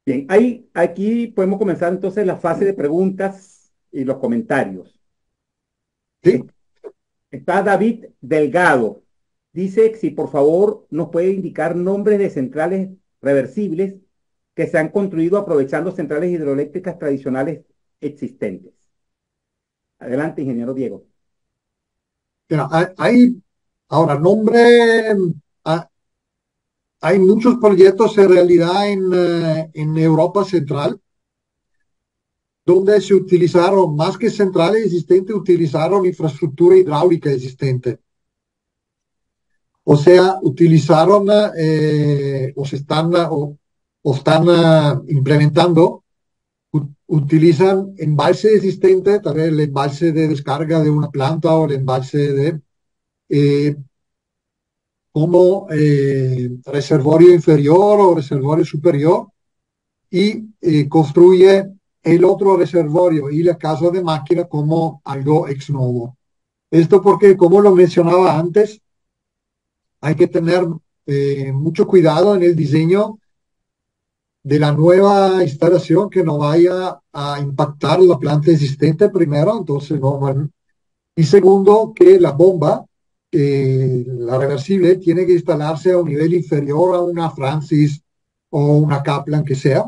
Bien, aquí podemos comenzar entonces la fase de preguntas y los comentarios. Sí, Es- Está David Delgado. Dice si por favor nos puede indicar nombres de centrales reversibles que se han construido aprovechando centrales hidroeléctricas tradicionales existentes. Adelante, ingeniero Diego. mira, ahora, nombre, ah, hay muchos proyectos en realidad en Europa Central, donde se utilizaron, más que centrales existentes, utilizaron infraestructura hidráulica existente. O sea, utilizaron o están implementando, utilizan embalse existente, tal vez el embalse de descarga de una planta o el embalse de eh, como reservorio inferior o reservorio superior y construye el otro reservorio y la casa de máquina como algo ex novo. Esto porque, como lo mencionaba antes, hay que tener mucho cuidado en el diseño de la nueva instalación que no vaya a impactar la planta existente primero, entonces no, bueno. Y segundo, que la bomba, la reversible, tiene que instalarse a un nivel inferior a una Francis o una Kaplan que sea,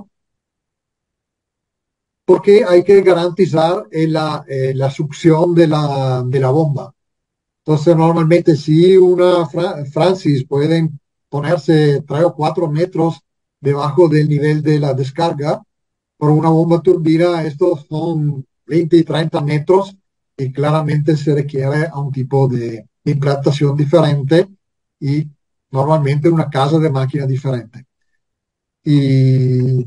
porque hay que garantizar la succión de la bomba. Entonces, normalmente si una Francis puede ponerse 3 o 4 metros debajo del nivel de la descarga, por una bomba turbina, estos son 20 y 30 metros y claramente se requiere a un tipo de implantación diferente y normalmente una casa de máquina diferente. Y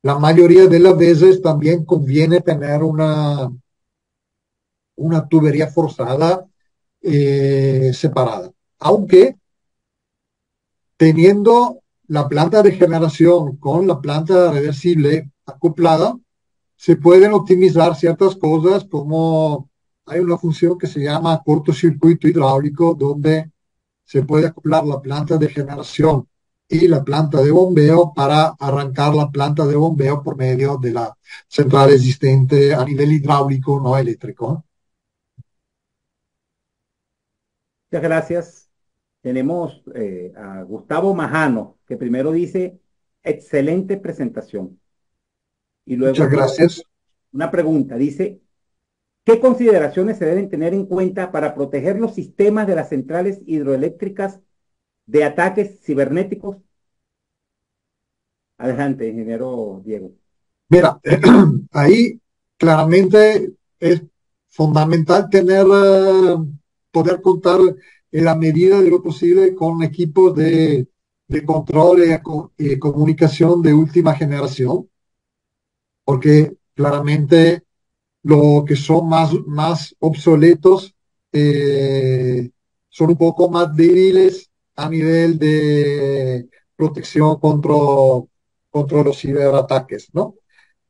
la mayoría de las veces también conviene tener una tubería forzada separada. Aunque teniendo la planta de generación con la planta reversible acoplada, se pueden optimizar ciertas cosas como hay una función que se llama cortocircuito hidráulico, donde se puede acoplar la planta de generación y la planta de bombeo para arrancar la planta de bombeo por medio de la central existente a nivel hidráulico, no eléctrico. Muchas gracias. Tenemos a Gustavo Majano, que primero dice, excelente presentación. Y luego Muchas tiene gracias. una pregunta. Dice, ¿qué consideraciones se deben tener en cuenta para proteger los sistemas de las centrales hidroeléctricas de ataques cibernéticos? Adelante, ingeniero Diego. Mira, ahí claramente es fundamental poder contar en la medida de lo posible con equipos de control y comunicación de última generación, porque claramente lo que son más obsoletos son un poco más débiles a nivel de protección contra los ciberataques, ¿no?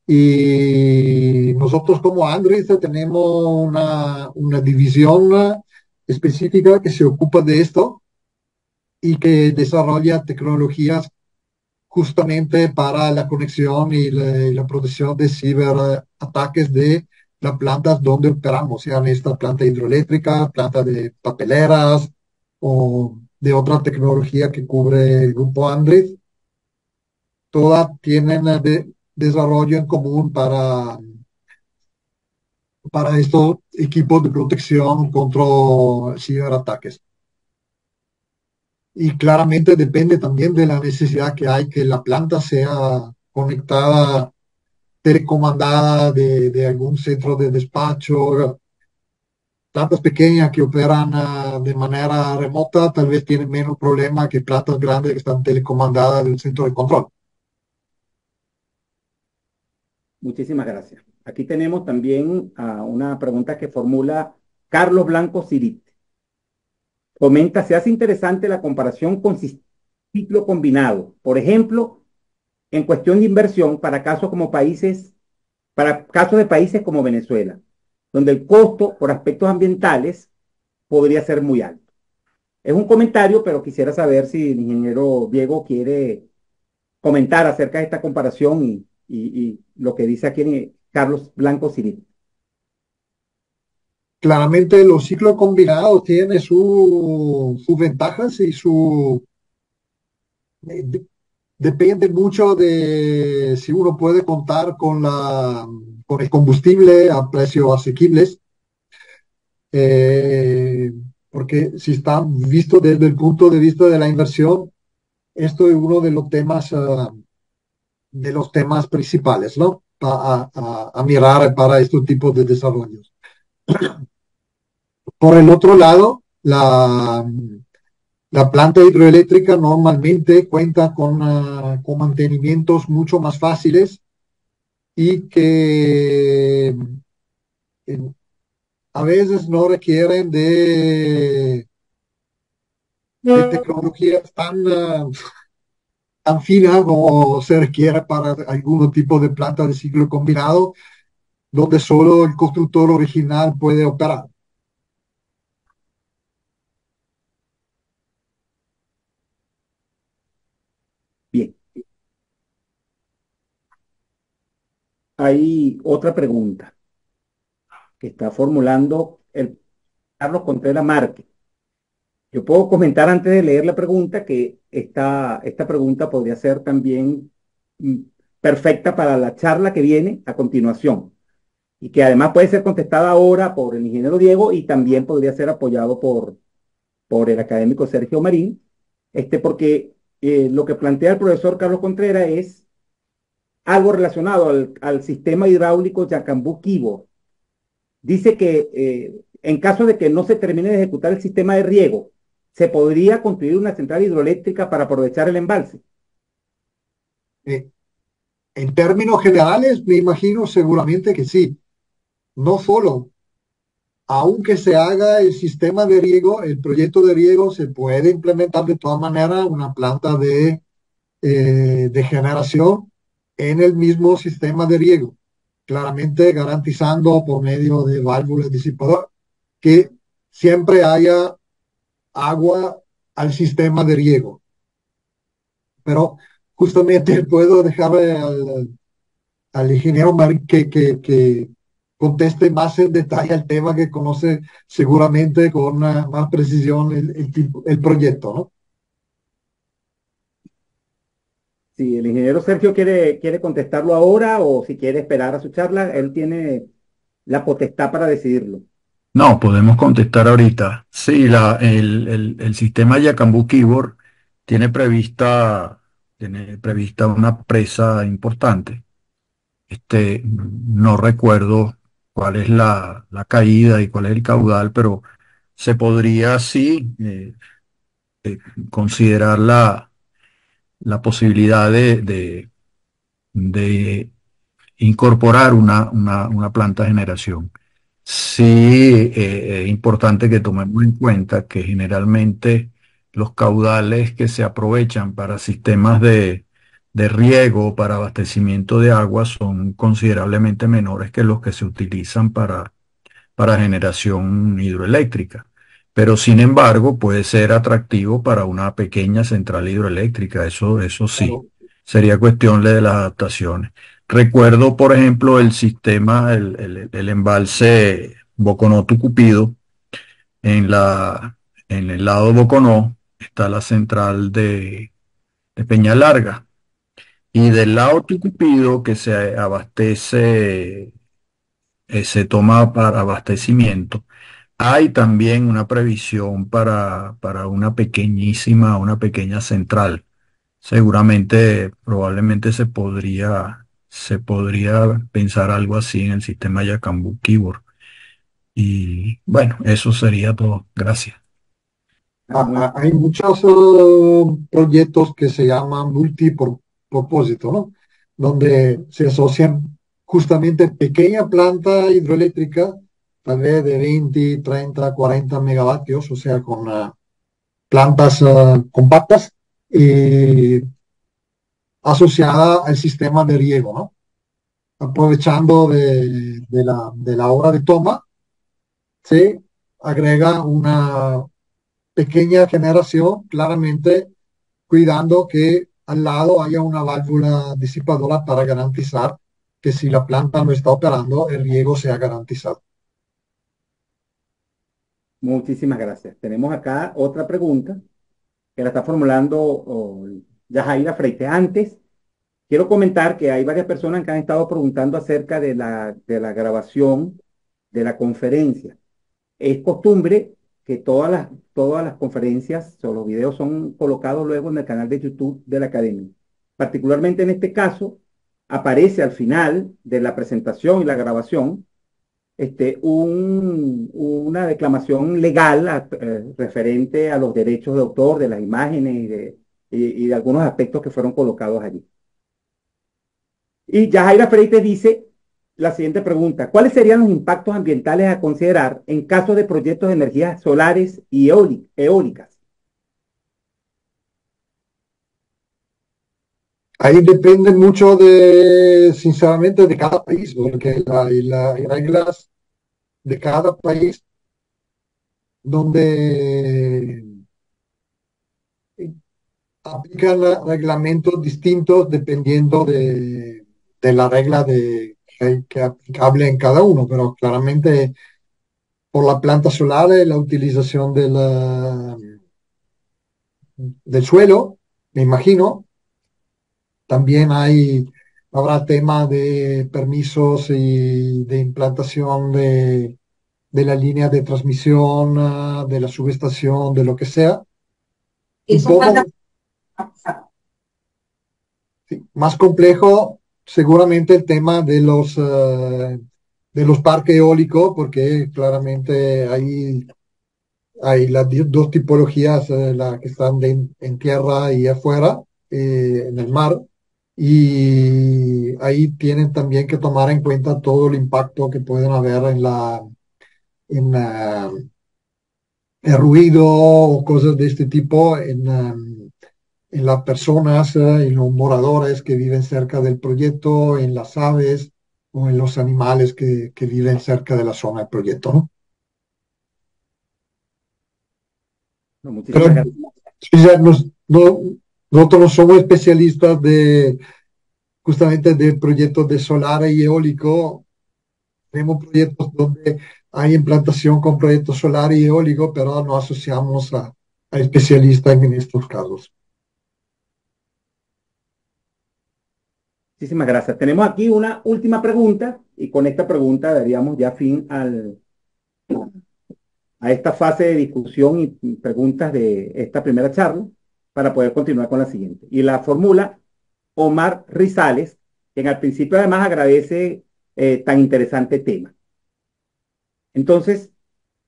Y nosotros como Android tenemos una división específica que se ocupa de esto y que desarrolla tecnologías justamente para la conexión y la protección de ciberataques de las plantas donde operamos, sean esta planta hidroeléctrica, planta de papeleras o de otra tecnología que cubre el grupo Android. Todas tienen desarrollo en común para estos equipos de protección contra ciberataques. Y claramente depende también de la necesidad que hay que la planta sea conectada, telecomandada de algún centro de despacho. Plantas pequeñas que operan de manera remota tal vez tienen menos problema que plantas grandes que están telecomandadas de un centro de control. Muchísimas gracias. Aquí tenemos también una pregunta que formula Carlos Blanco Cirit. Comenta, se hace interesante la comparación con ciclo combinado. Por ejemplo, en cuestión de inversión para casos de países como Venezuela, donde el costo por aspectos ambientales podría ser muy alto. Es un comentario, pero quisiera saber si el ingeniero Diego quiere comentar acerca de esta comparación y lo que dice aquí Carlos Blanco Sirit. Claramente los ciclos combinados tienen sus ventajas y de- depende mucho de si uno puede contar con el combustible a precios asequibles, eh, porque si está visto desde el punto de vista de la inversión, esto es uno de los temas principales, ¿no? A mirar para estos tipos de desarrollos. Por el otro lado, la planta hidroeléctrica normalmente cuenta con mantenimientos mucho más fáciles y que a veces no requieren de tecnologías tan fina como se requiere para algún tipo de planta de ciclo combinado, donde solo el constructor original puede operar. Bien, hay otra pregunta que está formulando el Carlos Contreras Márquez. Yo puedo comentar antes de leer la pregunta que esta pregunta podría ser también mm, perfecta para la charla que viene a continuación y que además puede ser contestada ahora por el ingeniero Diego y también podría ser apoyado por el académico Sergio Marín, porque lo que plantea el profesor Carlos Contreras es algo relacionado al sistema hidráulico Yacambú-Kibo. Dice que en caso de que no se termine de ejecutar el sistema de riego, se podría construir una central hidroeléctrica para aprovechar el embalse. Eh, en términos generales, me imagino seguramente que sí. No solo, aunque se haga el sistema de riego, el proyecto de riego, se puede implementar de todas maneras una planta de generación en el mismo sistema de riego, claramente garantizando por medio de válvulas disipadoras que siempre haya agua al sistema de riego. Pero justamente puedo dejarle al ingeniero Mar que conteste más en detalle el tema, que conoce seguramente con más precisión el proyecto, ¿no? Si el ingeniero Sergio quiere contestarlo ahora o si quiere esperar a su charla, él tiene la potestad para decidirlo. No, podemos contestar ahorita. Sí, el sistema Yacambú Keyboard tiene prevista una presa importante. No recuerdo cuál es la caída y cuál es el caudal, pero se podría sí eh, considerar la posibilidad de incorporar una planta de generación. Sí, es importante que tomemos en cuenta que generalmente los caudales que se aprovechan para sistemas de riego, para abastecimiento de agua, son considerablemente menores que los que se utilizan para generación hidroeléctrica. Pero sin embargo, puede ser atractivo para una pequeña central hidroeléctrica, eso sí, Claro. sería cuestión de las adaptaciones. Recuerdo, por ejemplo, el sistema, el embalse Boconó-Tucupido, en el lado de Boconó está la central de Peña Larga, y del lado Tucupido que se abastece, se toma para abastecimiento. Hay también una previsión para una pequeña central. Seguramente, probablemente se podría pensar algo así en el sistema Yacambú Keyboard. Y bueno, eso sería todo. Gracias. Ah, muy, Hay muchos proyectos que se llaman multipropósito, ¿no? Donde se asocian justamente pequeña planta hidroeléctrica, tal vez de 20, 30, 40 megavatios, o sea, con plantas compactas, y asociada al sistema de riego, ¿no? Aprovechando de la hora de toma, se agrega una pequeña generación, claramente cuidando que al lado haya una válvula disipadora para garantizar que si la planta no está operando, el riego sea garantizado. Muchísimas gracias. Tenemos acá otra pregunta que la está formulando Yajaira Freite. Antes, quiero comentar que hay varias personas que han estado preguntando acerca de la grabación de la conferencia. Es costumbre que todas las conferencias o los videos son colocados luego en el canal de YouTube de la academia. Particularmente en este caso, aparece al final de la presentación y la grabación una declamación legal referente a los derechos de autor de las imágenes y de algunos aspectos que fueron colocados allí. Y Yajaira Freite dice la siguiente pregunta: ¿cuáles serían los impactos ambientales a considerar en caso de proyectos de energías solares y eólicas? Ahí depende mucho sinceramente, de cada país, porque hay reglas de cada país donde aplican reglamentos distintos dependiendo de la regla que aplicable en cada uno, pero claramente por la planta solar, la utilización del suelo, me imagino. También habrá tema de permisos y de implantación de la línea de transmisión, de la subestación, de lo que sea. Un poco sí, más complejo, seguramente el tema de los parques eólicos, porque claramente hay las dos tipologías, la que están en tierra y afuera, en el mar, y ahí tienen también que tomar en cuenta todo el impacto que pueden haber en el ruido o cosas de este tipo en las personas, en los moradores que viven cerca del proyecto, en las aves o en los animales que viven cerca de la zona del proyecto, ¿no? No, Pero muchísimas gracias. sí, ya nosotros no somos especialistas justamente de proyectos de solar y eólico. Tenemos proyectos donde hay implantación con proyectos solar y eólico, pero no asociamos a especialistas en estos casos. Muchísimas gracias. Tenemos aquí una última pregunta y con esta pregunta daríamos ya fin a esta fase de discusión y preguntas de esta primera charla para poder continuar con la siguiente. Y la formula Omar Rizales, quien al principio además agradece tan interesante tema. Entonces,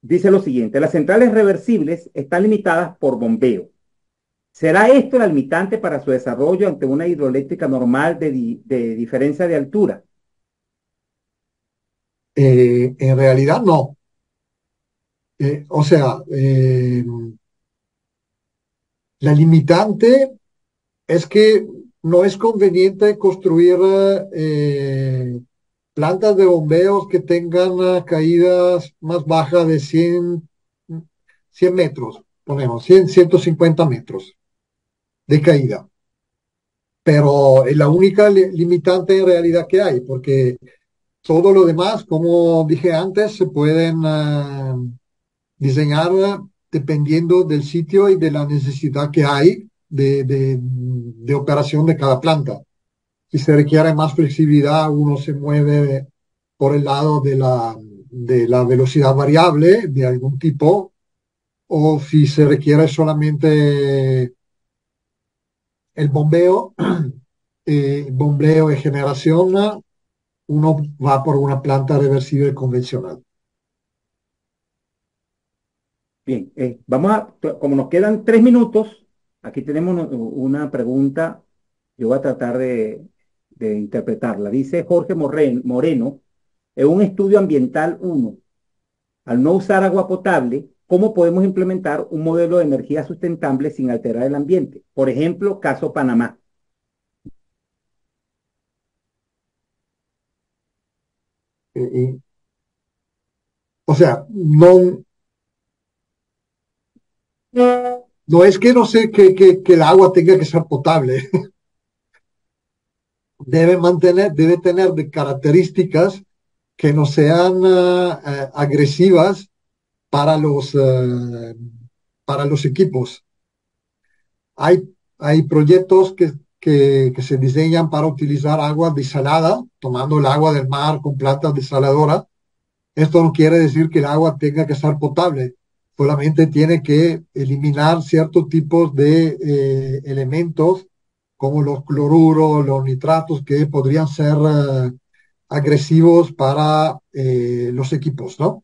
dice lo siguiente: las centrales reversibles están limitadas por bombeo. ¿Será esto la limitante para su desarrollo ante una hidroeléctrica normal de diferencia de altura? En realidad no. O sea, la limitante es que no es conveniente construir plantas de bombeos que tengan caídas más bajas de 100 metros, ponemos 150 metros de caída. Pero es la única limitante en realidad que hay, porque todo lo demás, como dije antes, se pueden diseñar dependiendo del sitio y de la necesidad que hay de operación de cada planta. Si se requiere más flexibilidad, uno se mueve por el lado de la velocidad variable de algún tipo, o si se requiere solamente el bombeo, bombeo de generación, uno va por una planta reversible convencional. Bien, como nos quedan 3 minutos, aquí tenemos una pregunta, yo voy a tratar de interpretarla. Dice Jorge Moreno, en un estudio ambiental uno, al no usar agua potable, ¿cómo podemos implementar un modelo de energía sustentable sin alterar el ambiente? Por ejemplo, caso Panamá. Y, o sea, no, no es que no sé que el agua tenga que ser potable, debe tener de características que no sean agresivas para para los equipos. Hay proyectos que se diseñan para utilizar agua desalada, tomando el agua del mar con plantas desaladoras. Esto no quiere decir que el agua tenga que ser potable, solamente tiene que eliminar ciertos tipos de elementos como los cloruros, los nitratos que podrían ser agresivos para los equipos, ¿no?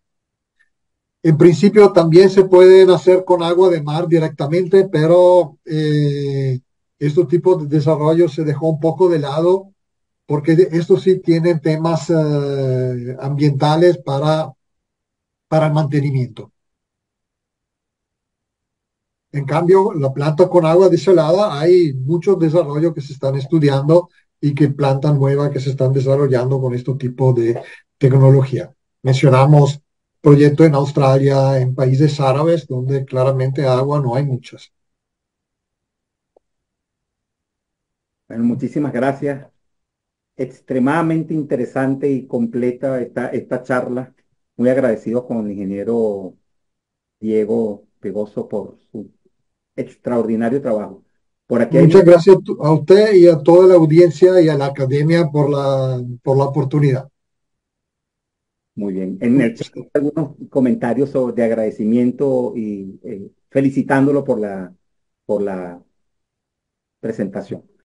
En principio también se pueden hacer con agua de mar directamente, pero estos tipos de desarrollo se dejó un poco de lado porque estos sí tienen temas ambientales para el mantenimiento. En cambio, la planta con agua desalada, hay muchos desarrollos que se están estudiando y que plantas nuevas que se están desarrollando con este tipo de tecnología. Mencionamos proyectos en Australia, en países árabes, donde claramente agua no hay muchas. Bueno, muchísimas gracias. Extremadamente interesante y completa esta charla. Muy agradecidos con el ingeniero Diego Pegoso por su extraordinario trabajo. Por aquí hay Muchas gracias a usted y a toda la audiencia y a la academia por por la oportunidad. muy bien. En el chat hay algunos comentarios de agradecimiento y felicitándolo por la presentación.